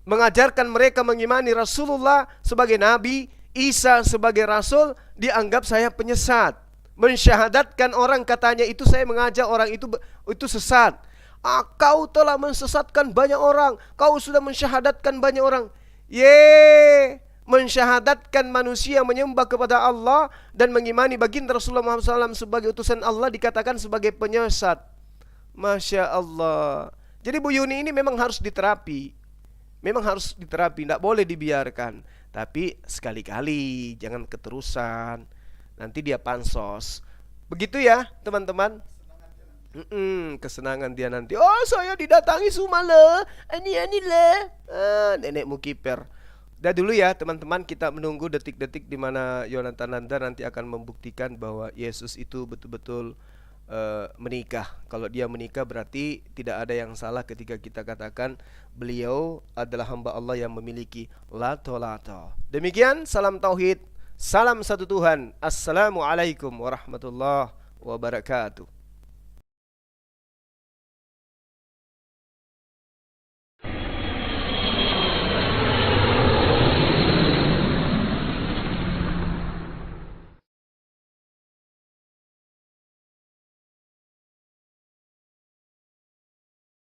Mengajarkan mereka mengimani Rasulullah sebagai Nabi, Isa sebagai Rasul, dianggap saya penyesat. Mensyahadatkan orang, katanya itu saya mengajak orang itu sesat. Kau telah mensesatkan banyak orang, kau sudah mensyahadatkan banyak orang. Mensyahadatkan manusia menyembah kepada Allah dan mengimani baginda Rasulullah Muhammad SAW sebagai utusan Allah dikatakan sebagai penyesat. Masya Allah. Jadi Bu Yuni ini memang harus diterapi. Memang harus diterapi, tidak boleh dibiarkan. Tapi sekali-kali, jangan keterusan. Nanti dia pansos. Begitu ya teman-teman. Kesenangan dia nanti. Oh, saya didatangi Sumala. Ani le. Nenek Mukiper. Dah dulu ya teman-teman, kita menunggu detik-detik di mana Yonatan Nanda nanti akan membuktikan bahwa Yesus itu betul-betul menikah. Kalau dia menikah berarti tidak ada yang salah ketika kita katakan beliau adalah hamba Allah yang memiliki lato-lato. Demikian, salam tauhid, salam satu Tuhan. Assalamualaikum warahmatullahi wabarakatuh.